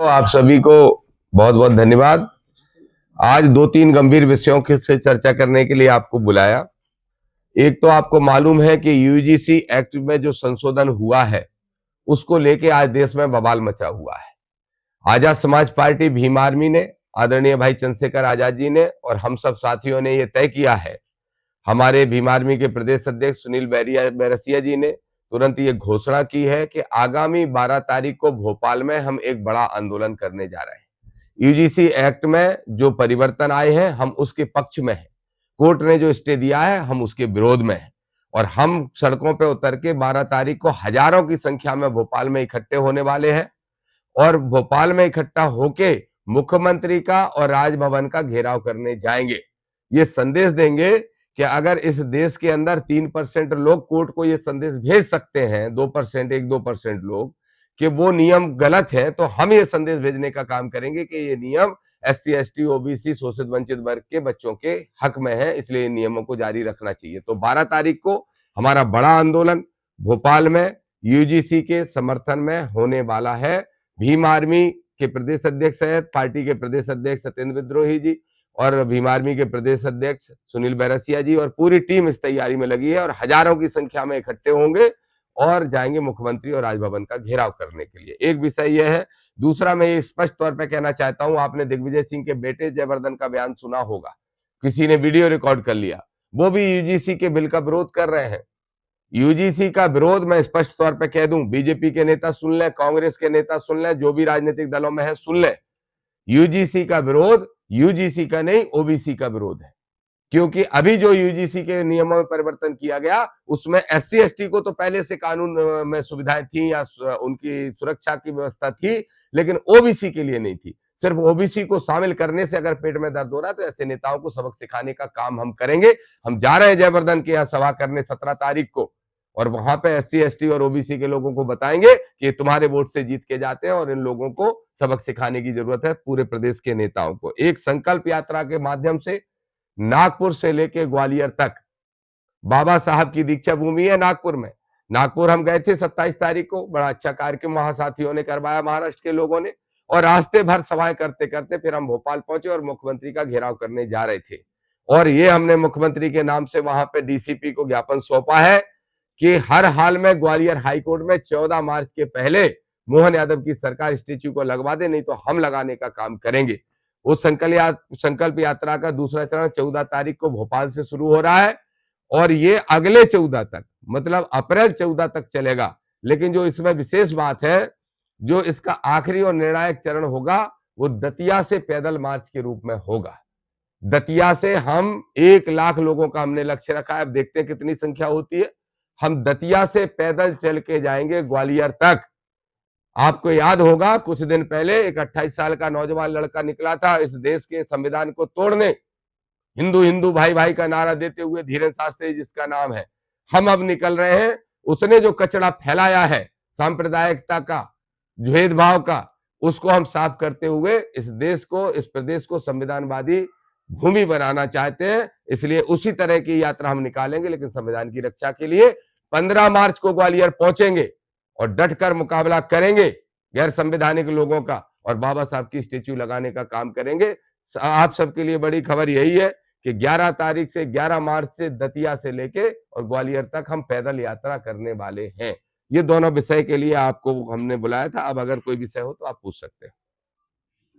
तो आप सभी को बहुत बहुत धन्यवाद। आज दो तीन गंभीर विषयों से चर्चा करने के लिए आपको बुलाया। एक तो आपको मालूम है कि यूजीसी एक्ट में जो संशोधन हुआ है उसको लेके आज देश में बवाल मचा हुआ है। आजाद समाज पार्टी भीम आर्मी ने, आदरणीय भाई चंद्रशेखर आजाद जी ने और हम सब साथियों ने यह तय किया है, हमारे भीम आर्मी के प्रदेश अध्यक्ष सुनील बैरसिया जी ने तुरंत ये घोषणा की है कि आगामी 12 तारीख को भोपाल में हम एक बड़ा आंदोलन करने जा रहे हैं। यूजीसी एक्ट में जो परिवर्तन आए हैं हम उसके पक्ष में हैं। कोर्ट ने जो स्टे दिया है हम उसके विरोध में हैं और हम सड़कों पर उतर के 12 तारीख को हजारों की संख्या में भोपाल में इकट्ठे होने वाले हैं और भोपाल में इकट्ठा होके मुख्यमंत्री का और राजभवन का घेराव करने जाएंगे। ये संदेश देंगे कि अगर इस देश के अंदर 3% लोग कोर्ट को ये संदेश भेज सकते हैं, 2%, 1-2% लोग, कि वो नियम गलत है, तो हम ये संदेश भेजने का काम करेंगे कि ये नियम SC, ST, OBC, शोषित वंचित वर्ग के बच्चों के हक में है, इसलिए इन नियमों को जारी रखना चाहिए। तो 12 तारीख को हमारा बड़ा आंदोलन भोपाल में यूजीसी के समर्थन में होने वाला है। भीम आर्मी के प्रदेश अध्यक्ष है, पार्टी के प्रदेश अध्यक्ष सत्येंद्र विद्रोही जी और भीम आर्मी के प्रदेश अध्यक्ष सुनील बैरसिया जी और पूरी टीम इस तैयारी में लगी है और हजारों की संख्या में इकट्ठे होंगे और जाएंगे मुख्यमंत्री और राजभवन का घेराव करने के लिए। एक विषय यह है। दूसरा, मैं ये स्पष्ट तौर पर कहना चाहता हूं, आपने दिग्विजय सिंह के बेटे जयवर्धन का बयान सुना होगा, किसी ने वीडियो रिकॉर्ड कर लिया, वो भी यूजीसी के बिल का विरोध कर रहे हैं। यूजीसी का विरोध मैं स्पष्ट तौर पर कह दूं, बीजेपी के नेता सुन लें, कांग्रेस के नेता सुन लें, जो भी राजनीतिक दलों में है सुन लें, यूजीसी का विरोध यूजीसी का नहीं, ओबीसी का विरोध है। क्योंकि अभी जो यूजीसी के नियमों में परिवर्तन किया गया उसमें SC, ST को तो पहले से कानून में सुविधाएं थी या उनकी सुरक्षा की व्यवस्था थी, लेकिन ओबीसी के लिए नहीं थी। सिर्फ ओबीसी को शामिल करने से अगर पेट में दर्द हो रहा है तो ऐसे नेताओं को सबक सिखाने का काम हम करेंगे। हम जा रहे हैं जयवर्धन के यहाँ सभा करने 17 तारीख को और वहां पे SC, ST और ओबीसी के लोगों को बताएंगे कि तुम्हारे वोट से जीत के जाते हैं और इन लोगों को सबक सिखाने की जरूरत है, पूरे प्रदेश के नेताओं को। एक संकल्प यात्रा के माध्यम से नागपुर से लेके ग्वालियर तक, बाबा साहब की दीक्षा भूमि है नागपुर में। नागपुर हम गए थे 27 तारीख को, बड़ा अच्छा कार्यक्रम वहां साथियों ने करवाया, महाराष्ट्र के लोगों ने, और रास्ते भर सभाएं करते करते फिर हम भोपाल पहुंचे और मुख्यमंत्री का घेराव करने जा रहे थे। और ये हमने मुख्यमंत्री के नाम से वहां पे DCP को ज्ञापन सौंपा है कि हर हाल में ग्वालियर हाईकोर्ट में 14 मार्च के पहले मोहन यादव की सरकार स्टेच्यू को लगवा दे, नहीं तो हम लगाने का काम करेंगे। उस संकल्प यात्रा का दूसरा चरण 14 तारीख को भोपाल से शुरू हो रहा है और ये अगले 14 तक, मतलब अप्रैल 14 तक चलेगा। लेकिन जो इसमें विशेष बात है, जो इसका आखिरी और निर्णायक चरण होगा वो दतिया से पैदल मार्च के रूप में होगा। दतिया से हम 1 लाख लोगों का हमने लक्ष्य रखा है, अब देखते हैं कितनी संख्या होती है। हम दतिया से पैदल चल के जाएंगे ग्वालियर तक। आपको याद होगा कुछ दिन पहले एक 28 साल का नौजवान लड़का निकला था इस देश के संविधान को तोड़ने, हिंदू हिंदू भाई भाई का नारा देते हुए, धीरेन्द्र शास्त्री जिसका नाम है। हम अब निकल रहे हैं, उसने जो कचरा फैलाया है सांप्रदायिकता का, भेदभाव का, उसको हम साफ करते हुए इस देश को, इस प्रदेश को संविधानवादी भूमि बनाना चाहते हैं। इसलिए उसी तरह की यात्रा हम निकालेंगे, लेकिन संविधान की रक्षा के लिए 15 मार्च को ग्वालियर पहुंचेंगे और डटकर मुकाबला करेंगे गैर संवैधानिक लोगों का और बाबा साहब की स्टेच्यू लगाने का काम करेंगे। आप सबके लिए बड़ी खबर यही है कि 11 तारीख से 11 मार्च से दतिया से लेके और ग्वालियर तक हम पैदल यात्रा करने वाले हैं। ये दोनों विषय के लिए आपको हमने बुलाया था। अब अगर कोई विषय हो तो आप पूछ सकते हैं।